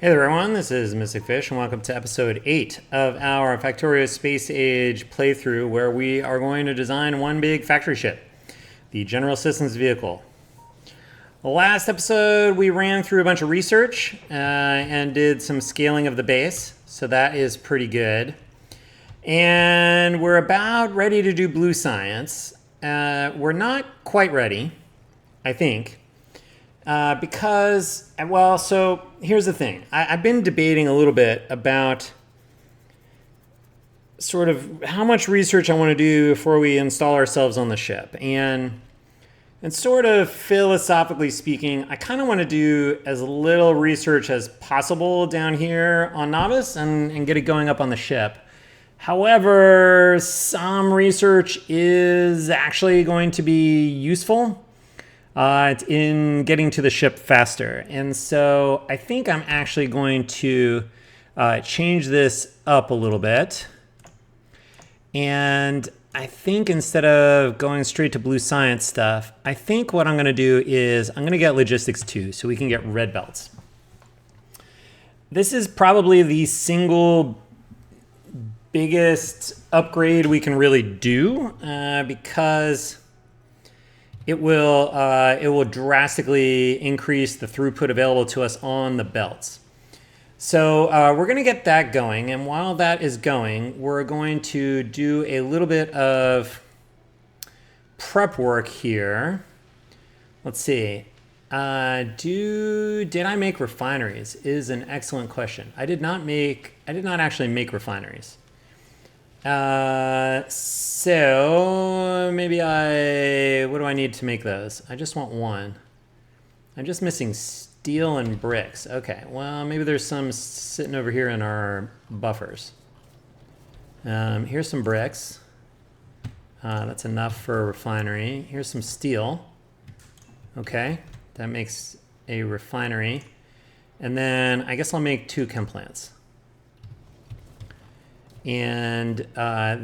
Hey there everyone, this is Mystic Fish and welcome to episode 8 of our Factorio Space Age playthrough where we are going to design one big factory ship, the General Systems Vehicle. Last episode we ran through a bunch of research and did some scaling of the base, so that is pretty good. And we're about ready to do blue science. We're not quite ready, I think. Because, well, so here's the thing. I've been debating a little bit about sort of how much research I want to do before we install ourselves on the ship. And sort of philosophically speaking, I kind of want to do as little research as possible down here on Novice and get it going up on the ship. However, some research is actually going to be useful. In getting to the ship faster. And so I think I'm actually going to change this up a little bit. And I think instead of going straight to blue science stuff, I think what I'm going to do is I'm going to get logistics 2 so we can get red belts. This is probably the single biggest upgrade we can really do because it will drastically increase the throughput available to us on the belts. So we're going to get that going, and while that is going, we're going to do a little bit of prep work here. Let's see. Did I make refineries? Is an excellent question. I did not actually make refineries. So maybe what do I need to make those? I just want one. I'm just missing steel and bricks. Okay, well, maybe there's some sitting over here in our buffers. Here's some bricks. That's enough for a refinery. Here's some steel. Okay, that makes a refinery. And then I guess I'll make 2 chem plants. And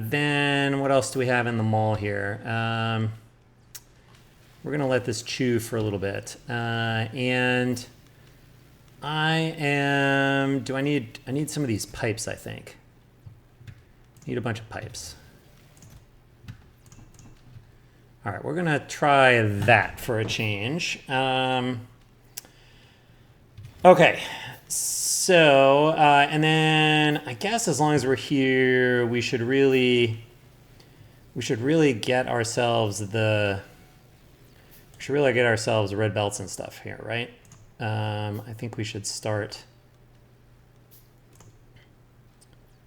then what else do we have in the mall here? We're going to let this chew for a little bit. And I need some of these pipes, I think. Need a bunch of pipes. All right, we're going to try that for a change. Okay. So, and then I guess as long as we're here, we should really get ourselves red belts and stuff here, right? I think we should start.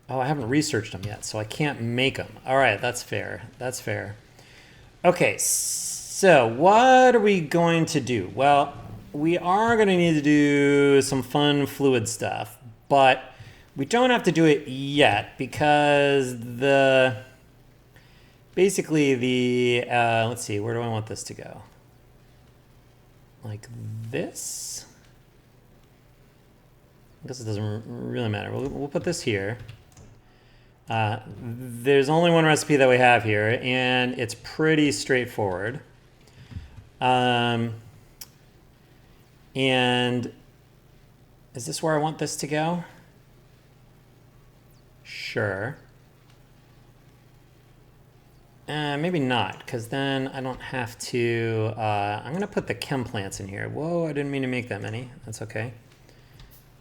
Oh, I haven't researched them yet, so I can't make them. All right, that's fair. That's fair. Okay, so what are we going to do? Well, we are going to need to do some fun fluid stuff, but we don't have to do it yet because basically let's see, where do I want this to go? Like this? I guess it doesn't really matter. We'll put this here. There's only one recipe that we have here, and it's pretty straightforward. And is this where I want this to go? Sure. Maybe not, because then I don't have to. I'm going to put the chem plants in here. Whoa, I didn't mean to make that many. That's okay.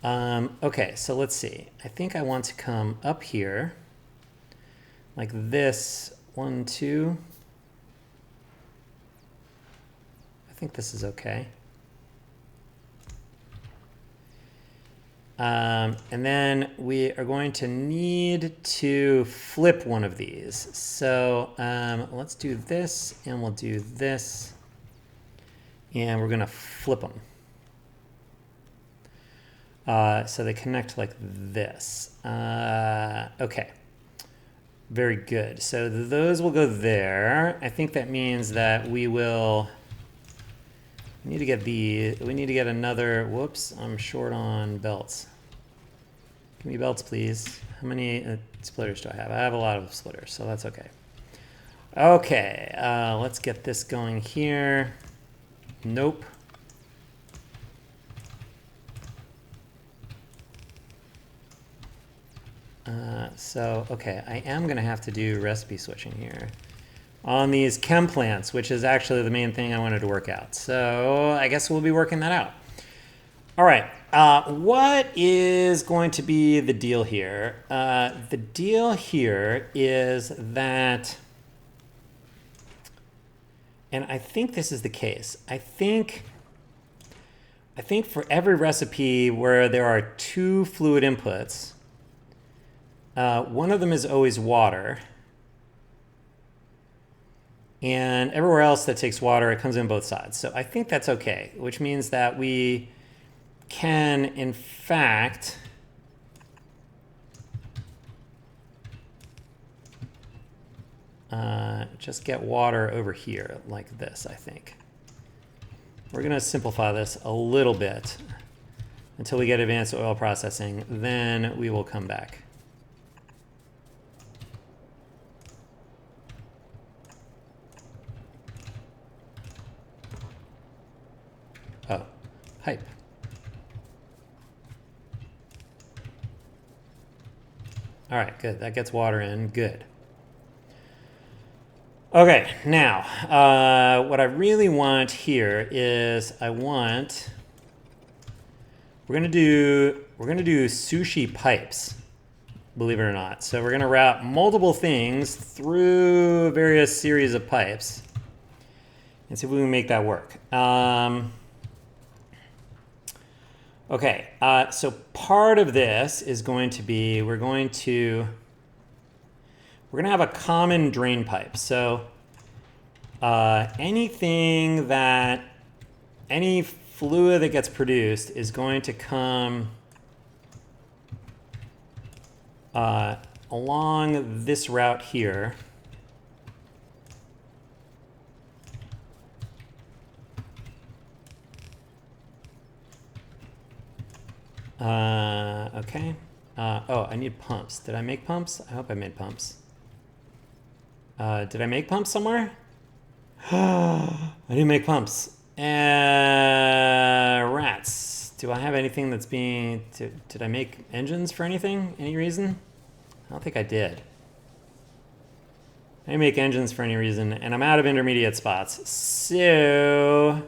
Okay, so let's see. I think I want to come up here like this. 1, 2. I think this is okay. And then we are going to need to flip one of these. So let's do this, and we'll do this, and we're going to flip them. So they connect like this. Okay, very good. So those will go there. I think that means that we need to get we need to get another, whoops, I'm short on belts. Give me belts, please. How many splitters do I have? I have a lot of splitters, so that's okay. Okay, let's get this going here. Nope. So, okay, I am going to have to do recipe switching here on these chem plants, which is actually the main thing I wanted to work out. So I guess we'll be working that out. All right, what is going to be the deal here? The deal here is that, and I think this is the case, I think for every recipe where there are 2 fluid inputs, one of them is always water. And everywhere else that takes water, it comes in both sides. So I think that's okay, which means that we can, in fact, just get water over here like this, I think. We're going to simplify this a little bit until we get advanced oil processing. Then we will come back. Oh, pipe. All right, good. That gets water in. Good. Okay, now, what I really want here is we're gonna do sushi pipes, believe it or not. So we're gonna route multiple things through various series of pipes and see if we can make that work. Okay, so part of this is going to be, we're going to have a common drain pipe. So any fluid that gets produced is going to come along this route here. Okay. Oh, I need pumps. Did I make pumps? I hope I made pumps. Did I make pumps somewhere? I didn't make pumps. Rats. Do I have anything that's being... Did I make engines for anything? Any reason? I don't think I did. I didn't make engines for any reason, and I'm out of intermediate spots. So...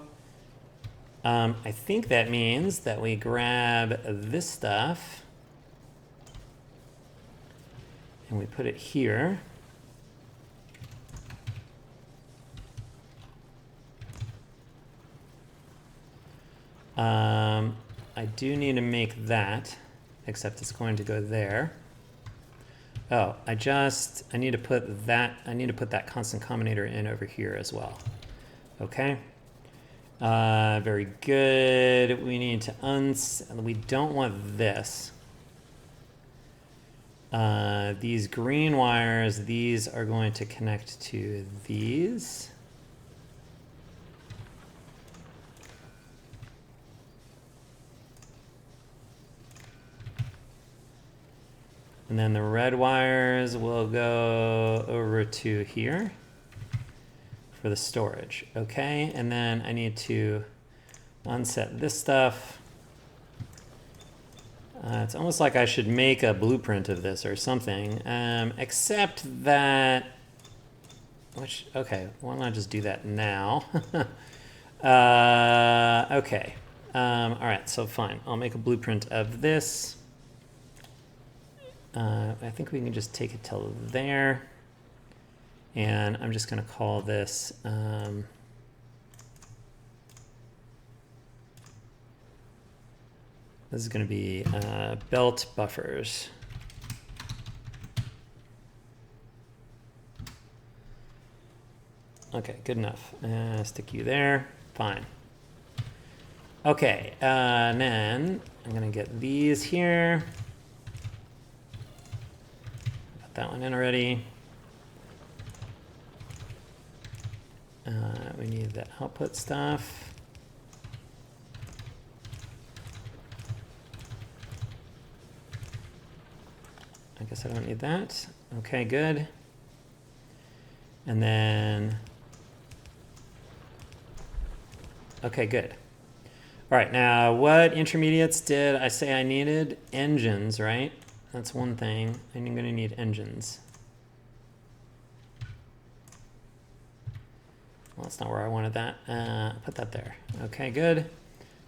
I think that means that we grab this stuff and we put it here. I do need to make that, except it's going to go there. Oh, I need to put that constant combinator in over here as well. Okay. Very good. We need to we don't want this. These green wires, these are going to connect to these. And then the red wires will go over to here for the storage. Okay, and then I need to unset this stuff. It's almost like I should make a blueprint of this or something, except that, okay, why don't I just do that now? Okay, all right, so fine. I'll make a blueprint of this. I think we can just take it till there. And I'm just going to call this this is going to be belt buffers. Okay, good enough. Stick you there. Fine. Okay, and then I'm going to get these here. Got that one in already. We need the output stuff. I guess I don't need that. Okay, good. And then, okay, good. All right, now what intermediates did I say I needed? Engines, right? That's one thing. And I'm going to need engines. Well, that's not where I wanted that. Put that there. Okay, good.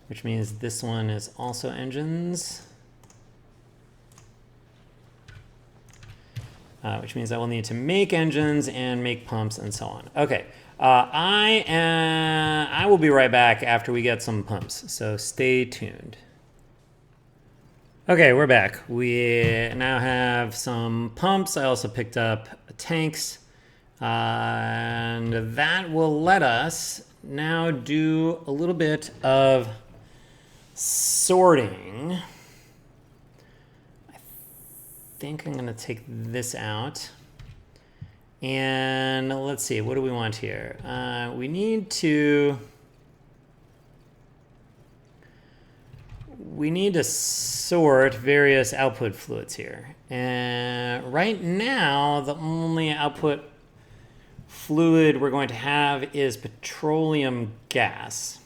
Which means this one is also engines. Which means I will need to make engines and make pumps and so on. Okay, I will be right back after we get some pumps, so stay tuned. Okay, we're back. We now have some pumps. I also picked up tanks, and that will let us now do a little bit of sorting. I think I'm going to take this out. And let's see, what do we want here? We need to sort various output fluids here. And right now, the only output fluid we're going to have is petroleum gas.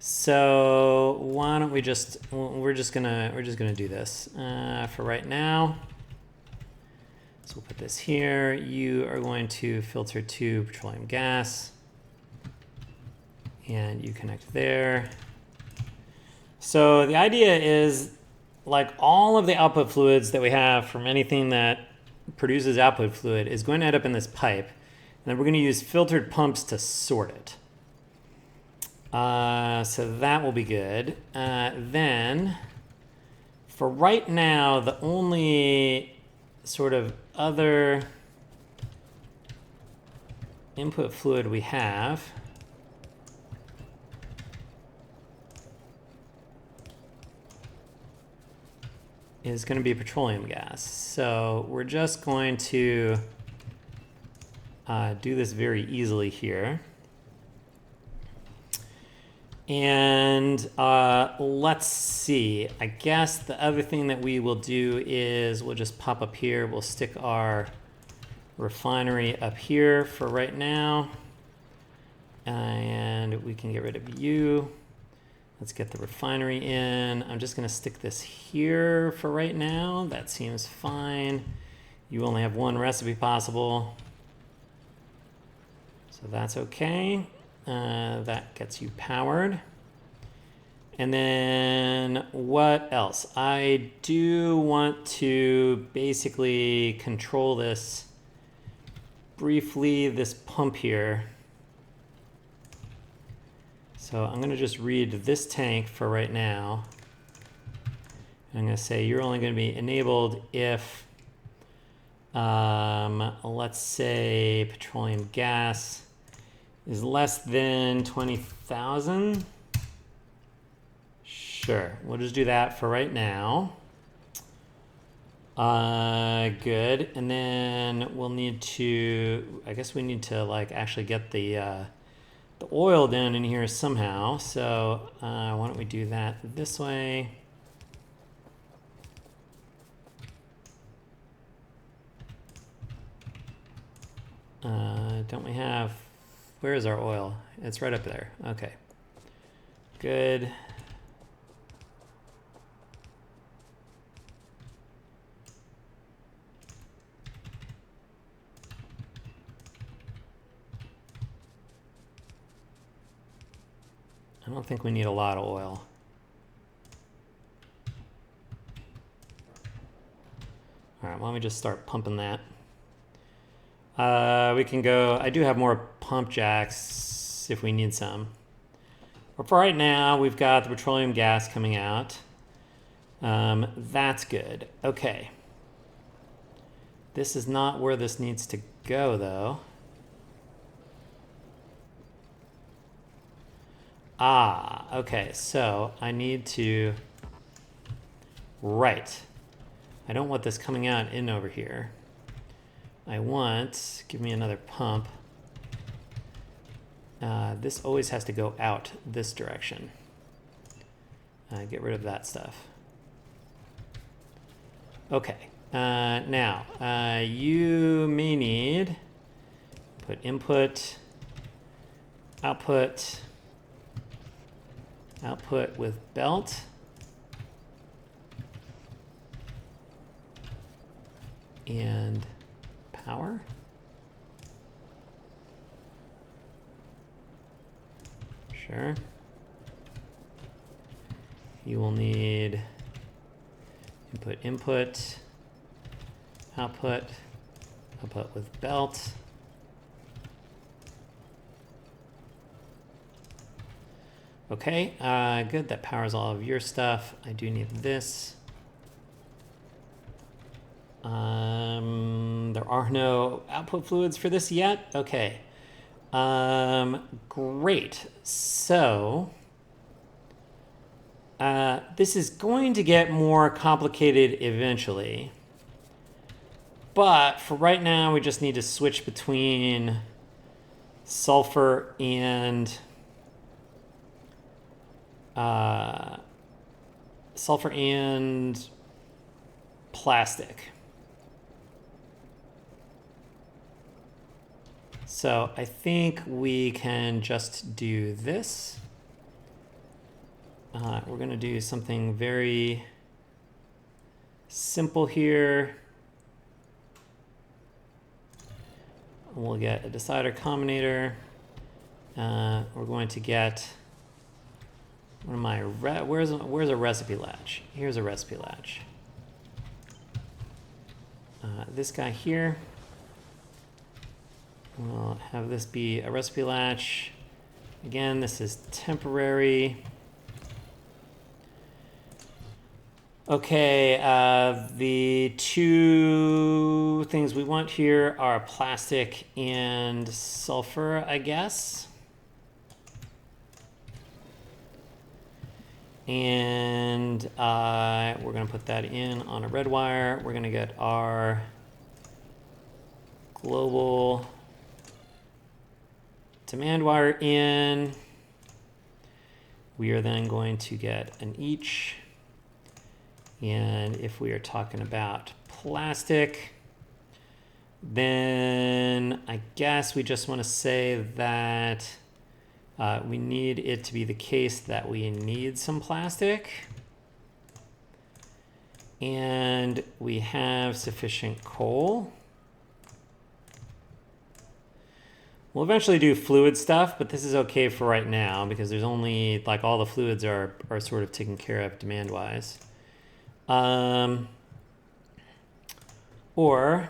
So why don't we we're just gonna do this for right now. So we'll put this here. You are going to filter to petroleum gas, and you connect there. So the idea is, like, all of the output fluids that we have from anything that produces output fluid is going to end up in this pipe, and then we're going to use filtered pumps to sort it. So that will be good. Then, for right now, the only sort of other input fluid we have is going to be petroleum gas. So we're just going to do this very easily here. And let's see, I guess the other thing that we will do is we'll just pop up here. We'll stick our refinery up here for right now. And we can get rid of you. Let's get the refinery in. I'm just going to stick this here for right now. That seems fine. You only have one recipe possible, so that's okay. That gets you powered. And then what else? I do want to basically control this briefly, this pump here. So I'm going to just read this tank for right now. I'm going to say you're only going to be enabled if, let's say, petroleum gas is less than 20,000. Sure, we'll just do that for right now. Good, and then we'll need to, I guess we need to like actually get the oil down in here somehow. So why don't we do that this way? Don't we have, where is our oil? It's right up there. Okay, good. I don't think we need a lot of oil. All right, why don't we just start pumping that? We can go, I do have more pump jacks if we need some. But for right now, we've got the petroleum gas coming out. That's good. Okay. This is not where this needs to go, though. Okay, so I need to, right. I don't want this coming out in over here. I want, give me another pump. This always has to go out this direction. Get rid of that stuff. Okay, now you may need, put input, output with belt. and power. Sure. You will need input, output with belt. Okay, good. That powers all of your stuff. I do need this. There are no output fluids for this yet. Okay. Great. So this is going to get more complicated eventually. But for right now, we just need to switch between sulfur and plastic. So I think we can just do this. We're going to do something very simple here. We'll get a decider combinator. We're going to get, what am I, where's a recipe latch? Here's a recipe latch. This guy here. We'll have this be a recipe latch. Again, this is temporary. Okay, the two things we want here are plastic and sulfur, I guess. And we're going to put that in on a red wire. We're going to get our global demand wire in. We are then going to get an each. And if we are talking about plastic, then I guess we just want to say that we need it to be the case that we need some plastic. And we have sufficient coal. We'll eventually do fluid stuff, but this is okay for right now because there's only, like, all the fluids are sort of taken care of demand-wise. Or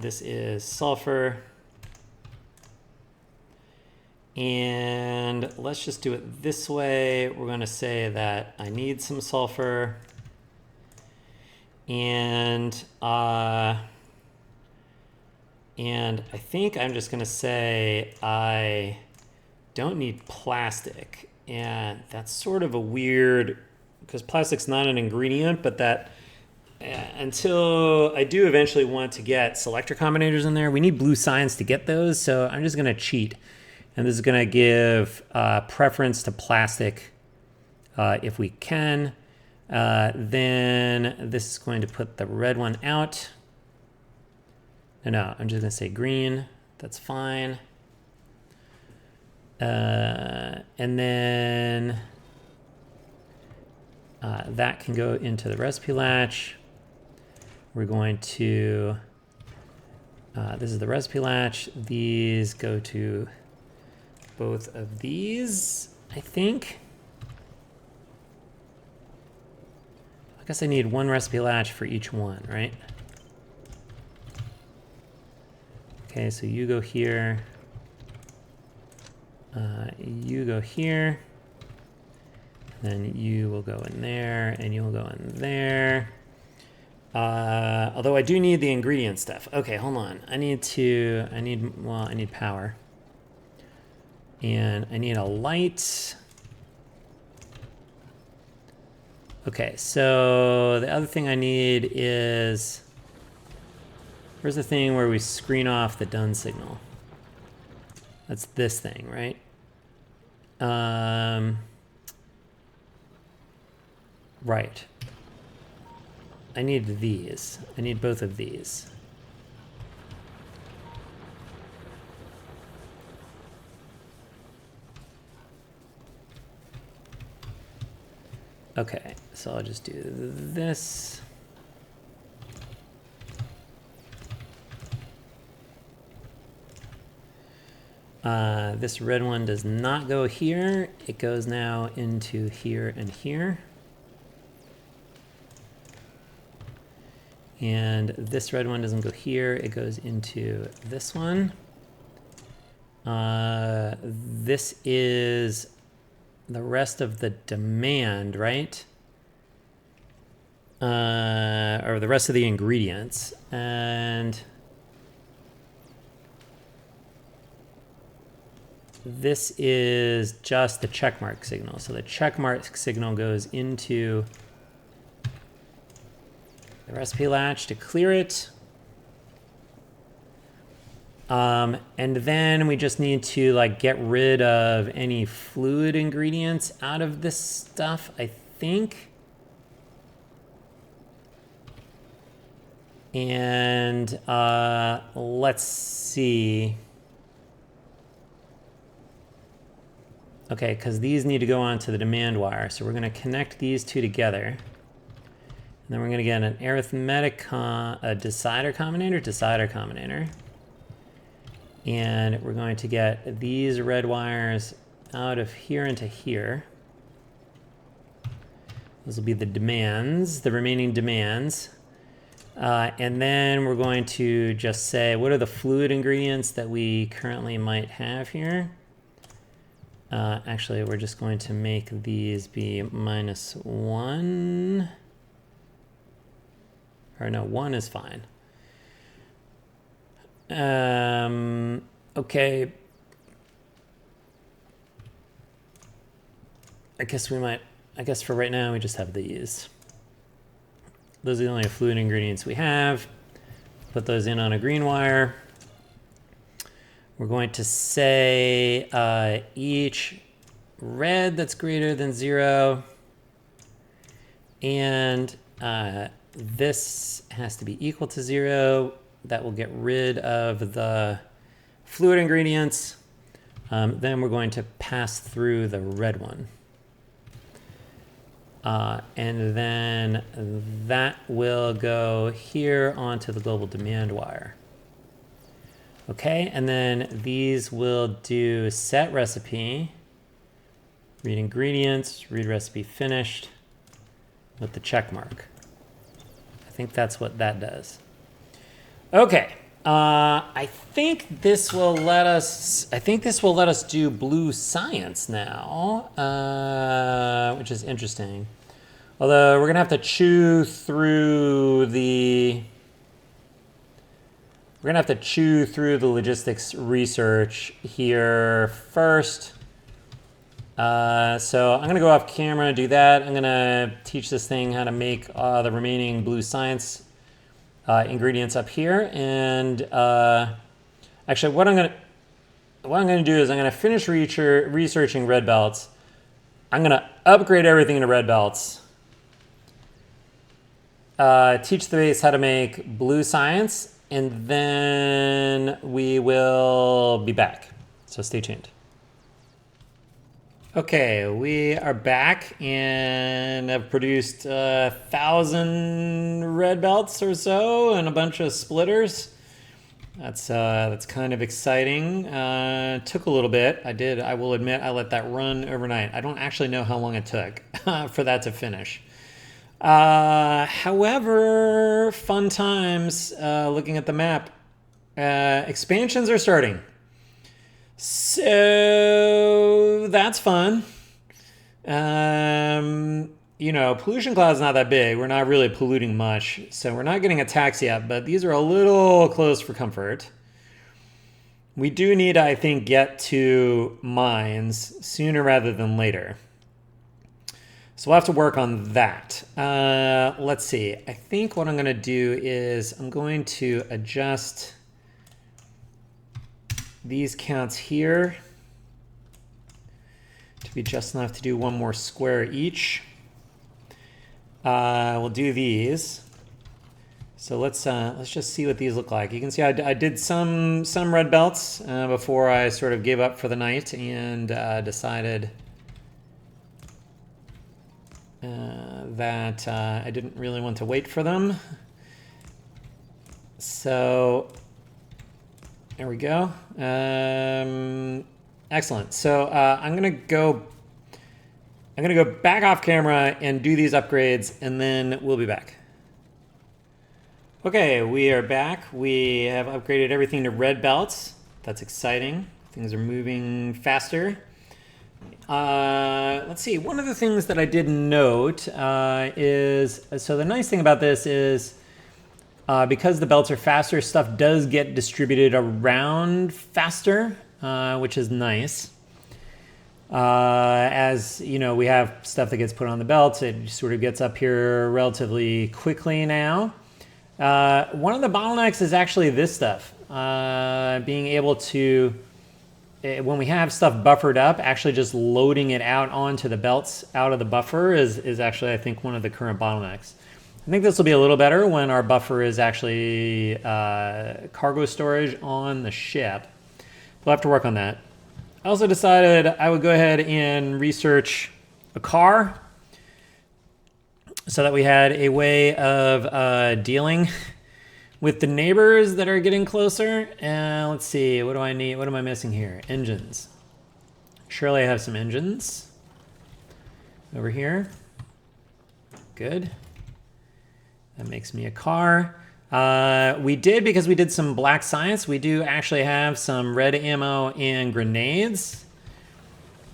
this is sulfur. And let's just do it this way. We're going to say that I need some sulfur. And I think I'm just going to say I don't need plastic. And that's sort of a weird, because plastic's not an ingredient, but that until I do eventually want to get selector combinators in there, we need blue signs to get those. So I'm just going to cheat. And this is going to give preference to plastic if we can. Then this is going to put the red one out. No, I'm just going to say green. That's fine. And then that can go into the recipe latch. We're going to, this is the recipe latch. These go to both of these, I think. I guess I need one recipe latch for each one, right? Okay, so you go here. You go here. Then you will go in there, and you'll go in there. Although I do need the ingredient stuff. Okay, hold on. I need power. And I need a light. Okay, so the other thing I need is, where's the thing where we screen off the done signal? That's this thing, right? Right. I need these. I need both of these. Okay, so I'll just do this. This red one does not go here. It goes now into here and here. And this red one doesn't go here. It goes into this one. This is the rest of the demand, right? Or the rest of the ingredients. And this is just the checkmark signal. So the checkmark signal goes into the recipe latch to clear it. And then we just need to like get rid of any fluid ingredients out of this stuff, I think. And let's see. Okay, because these need to go onto the demand wire. So we're going to connect these two together. And then we're going to get an arithmetic, a decider combinator. And we're going to get these red wires out of here into here. Those will be the demands, the remaining demands. And then we're going to just say, what are the fluid ingredients that we currently might have here? Actually, we're just going to make these be -1. Or no, 1 is fine. Okay. I guess for right now, we just have these. Those are the only fluid ingredients we have. Put those in on a green wire. We're going to say each red that's greater than 0. And this has to be equal to 0. That will get rid of the fluid ingredients. Then we're going to pass through the red one. And then that will go here onto the global demand wire. Okay, and then these will do set recipe, read ingredients, read recipe finished with the check mark. I think that's what that does. Okay, I think this will let us do blue science now, which is interesting. Although we're gonna have to chew through the logistics research here first. So I'm gonna go off camera and do that. I'm gonna teach this thing how to make the remaining blue science ingredients up here. And actually, what I'm gonna do is I'm gonna finish researching red belts. I'm gonna upgrade everything into red belts. Teach the base how to make blue science. And then we will be back. So stay tuned. Okay, we are back and have produced 1,000 red belts or so and a bunch of splitters. That's kind of exciting. Took a little bit. I will admit, I let that run overnight. I don't actually know how long it took for that to finish. However, fun times looking at the map. Expansions are starting. So that's fun. Pollution cloud's not that big. We're not really polluting much. So we're not getting attacks yet, but these are a little close for comfort. We do need to, I think, get to mines sooner rather than later. So we'll have to work on that. Let's see. I think what I'm going to do is I'm going to adjust these counts here to be just enough to do one more square each. We'll do these. So let's just see what these look like. You can see I did some red belts before I sort of gave up for the night and decided that I didn't really want to wait for them. So There we go. Excellent. So I'm gonna go back off camera and do these upgrades, and then we'll be back. Okay, we are back. We have upgraded everything to red belts. That's exciting. Things are moving faster. Let's see. One of the things that I did note is, so the nice thing about this is because the belts are faster, stuff does get distributed around faster, which is nice. As you know, we have stuff that gets put on the belts. It sort of gets up here relatively quickly now. One of the bottlenecks is actually this stuff. Being able to, when we have stuff buffered up, actually just loading it out onto the belts out of the buffer is actually, I think, one of the current bottlenecks. I think this will be a little better when our buffer is actually cargo storage on the ship. We'll have to work on that. I also decided I would go ahead and research a car so that we had a way of dealing with the neighbors that are getting closer. Let's see, what do I need? What am I missing here? Engines. Surely I have some engines over here. Good. That makes me a car. We did, because we did some black science, we do actually have some red ammo and grenades.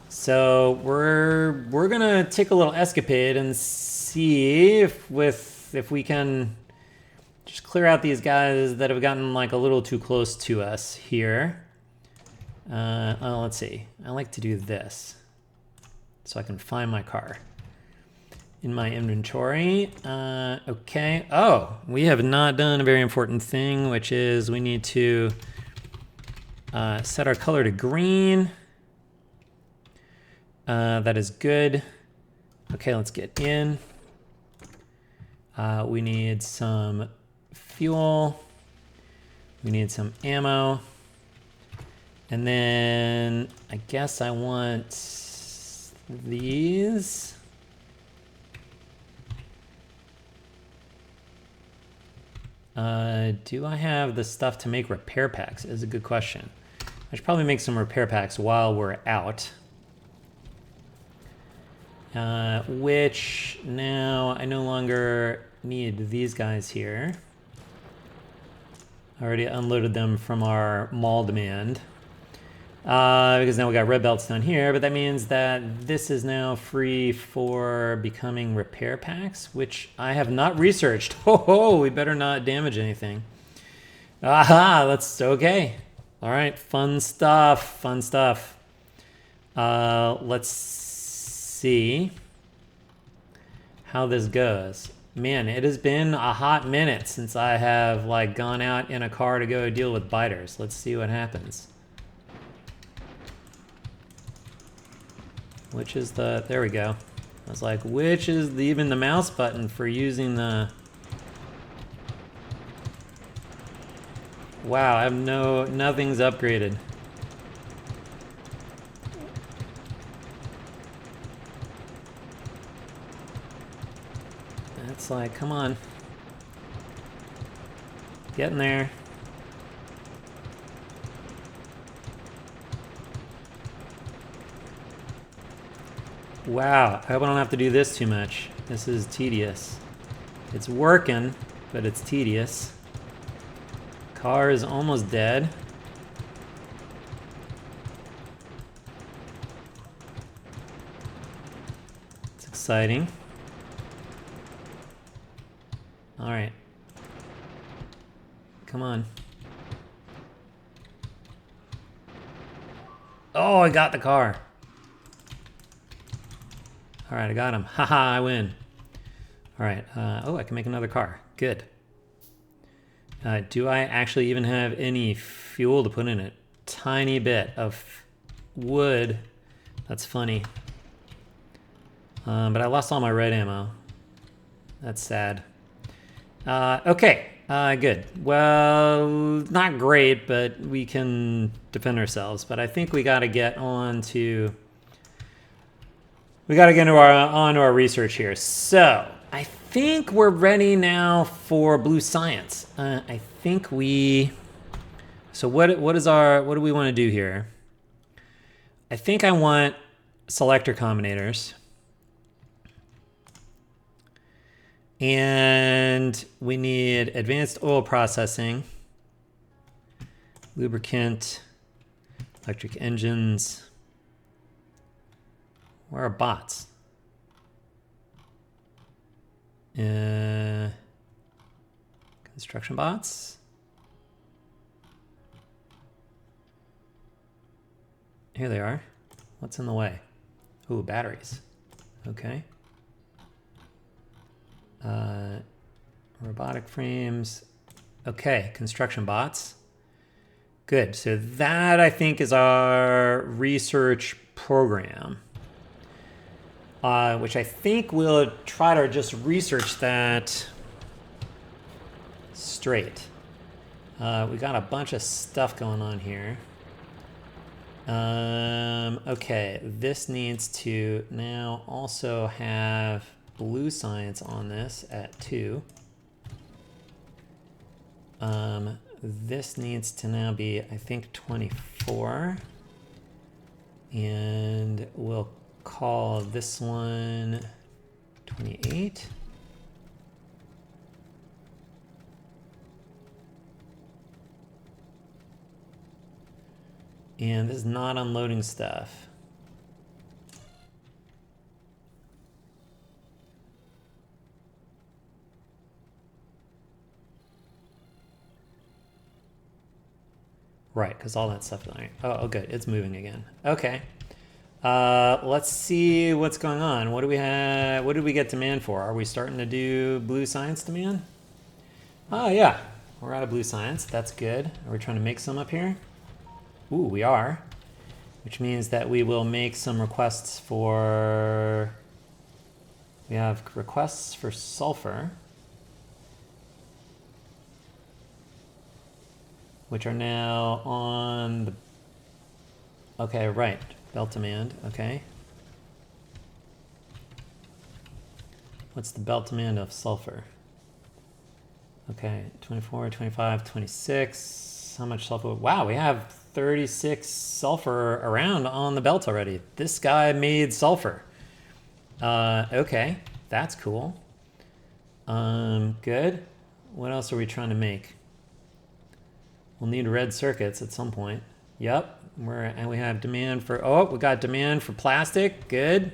So we're gonna take a little escapade and see if we can just clear out these guys that have gotten like a little too close to us here. Let's see. I like to do this so I can find my car in my inventory. Okay. Oh, we have not done a very important thing, which is we need to set our color to green. That is good. Okay, let's get in. We need some fuel. We need some ammo. And then I guess I want these. Do I have the stuff to make repair packs? Is a good question. I should probably make some repair packs while we're out. Which now I no longer need these guys here. I already unloaded them from our mall demand. Because now we got red belts down here, but that means that this is now free for becoming repair packs, which I have not researched. Oh, we better not damage anything. Aha, that's okay. All right, fun stuff, fun stuff. Let's see how this goes. Man, it has been a hot minute since I have like gone out in a car to go deal with biters. Let's see what happens. Which is the, there we go. I was like, which is even the mouse button for using the, wow, I have nothing's upgraded. It's like, come on. Get in there. Wow, I hope I don't have to do this too much. This is tedious. It's working, but it's tedious. Car is almost dead. It's exciting. All right. Come on. Oh, I got the car. All right, I got him. Haha, I win. All right. Oh, I can make another car. Good. Do I actually even have any fuel to put in it? Tiny bit of wood. That's funny. But I lost all my red ammo. That's sad. Okay. Good. Well, not great, but we can defend ourselves. But I think we got to get on to... We got to get onto our research here. So I think we're ready now for blue science. I think we So what do we want to do here? I think I want selector combinators. And we need advanced oil processing, lubricant, electric engines. Where are bots? Construction bots. Here they are. What's in the way? Ooh, batteries. Okay. Robotic frames. Okay, construction bots. Good. So that, I think, is our research program, which I think we'll try to just research that straight. We got a bunch of stuff going on here. Okay, this needs to now also have blue science on this at 2. This needs to now be, I think, 24. And we'll call this one 28. And this is not unloading stuff. Right, because all that stuff. Oh, good. It's moving again. Okay. Let's see what's going on. What do we have? What did we get demand for? Are we starting to do blue science demand? Oh, yeah. We're out of blue science. That's good. Are we trying to make some up here? Ooh, we are. Which means that we will make some requests for... We have requests for sulfur, which are now on the... Okay, right. Belt demand. Okay. What's the belt demand of sulfur? Okay, 24, 25, 26. How much sulfur? Wow, we have 36 sulfur around on the belt already. This guy made sulfur. Okay, that's cool. Good. What else are we trying to make? We'll need red circuits at some point. Yep. And we have demand for, oh, we got demand for plastic. Good.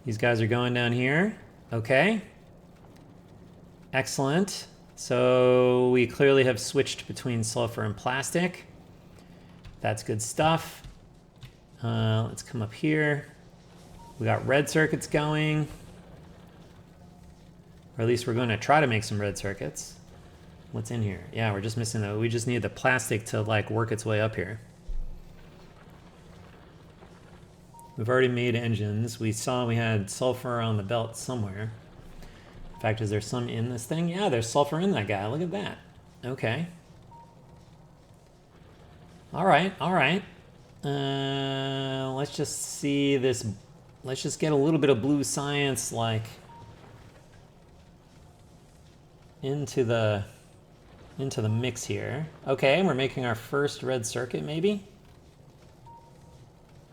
These guys are going down here. Okay. Excellent. So we clearly have switched between sulfur and plastic. That's good stuff. Let's come up here. We got red circuits going. Or at least we're going to try to make some red circuits. What's in here? Yeah, we're just missing the, we just need the plastic to like work its way up here. We've already made engines. We saw we had sulfur on the belt somewhere. In fact, is there some in this thing? Yeah, there's sulfur in that guy. Look at that. Okay. All right, all right. Let's just see this. Let's just get a little bit of blue science like into the mix here. Okay, we're making our first red circuit maybe.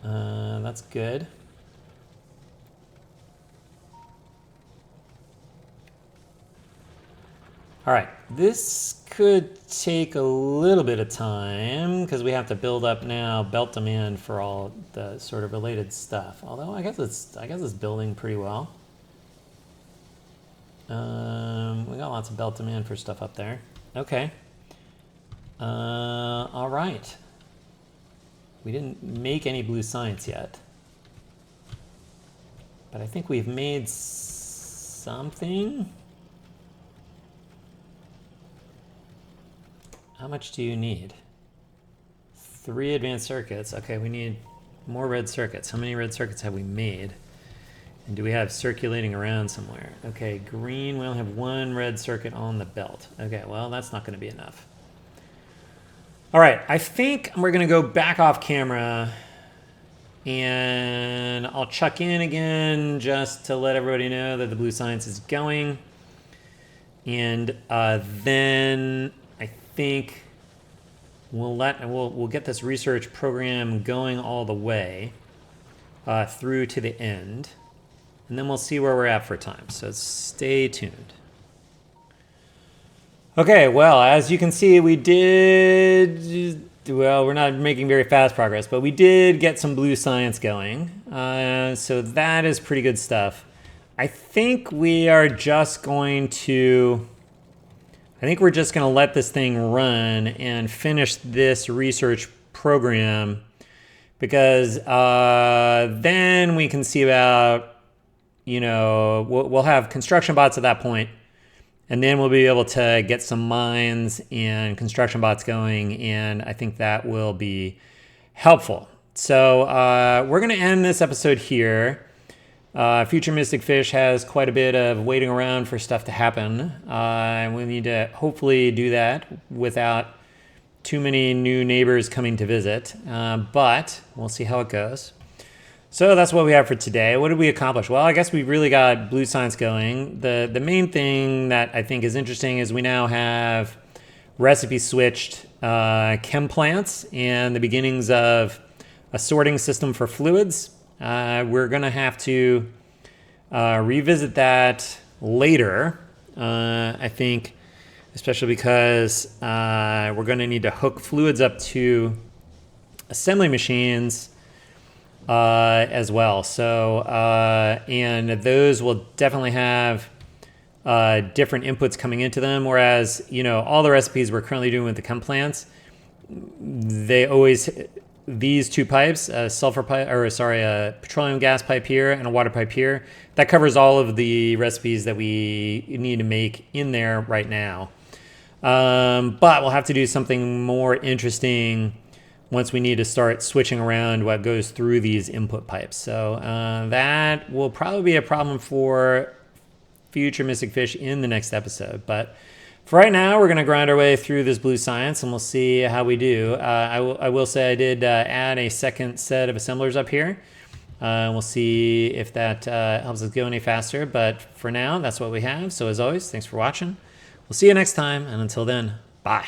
That's good. All right, this could take a little bit of time because we have to build up now belt demand for all the sort of related stuff. Although I guess it's building pretty well. We got lots of belt demand for stuff up there. Okay. All right. We didn't make any blue science yet. But I think we've made something. How much do you need? 3 advanced circuits. Okay, we need more red circuits. How many red circuits have we made? And do we have circulating around somewhere? Okay, green, we only have 1 red circuit on the belt. Okay, well, that's not going to be enough. All right, I think we're going to go back off camera and I'll check in again just to let everybody know that the blue science is going. And then I think we'll get this research program going all the way through to the end, and then we'll see where we're at for time. So stay tuned. Okay, well, as you can see, we did, well, we're not making very fast progress, but we did get some blue science going. So that is pretty good stuff. I think we're just going to let this thing run and finish this research program, because then we can see about, we'll have construction bots at that point. And then we'll be able to get some mines and construction bots going, and I think that will be helpful. So we're going to end this episode here. Future Mystic Fish has quite a bit of waiting around for stuff to happen. And we need to hopefully do that without too many new neighbors coming to visit. But we'll see how it goes. So that's what we have for today. What did we accomplish? Well, I guess we really got blue science going. The main thing that I think is interesting is we now have recipe switched chem plants and the beginnings of a sorting system for fluids. We're going to have to revisit that later, I think, especially because we're going to need to hook fluids up to assembly machines as well. So, and those will definitely have different inputs coming into them. Whereas, all the recipes we're currently doing with the chem plants, they always, these two pipes, a petroleum gas pipe here and a water pipe here, that covers all of the recipes that we need to make in there right now. But we'll have to do something more interesting once we need to start switching around what goes through these input pipes. So that will probably be a problem for future Mystic Fish in the next episode. But for right now, we're going to grind our way through this blue science, and we'll see how we do. I will say I did add a second set of assemblers up here. We'll see if that helps us go any faster. But for now, that's what we have. So as always, thanks for watching. We'll see you next time. And until then, bye.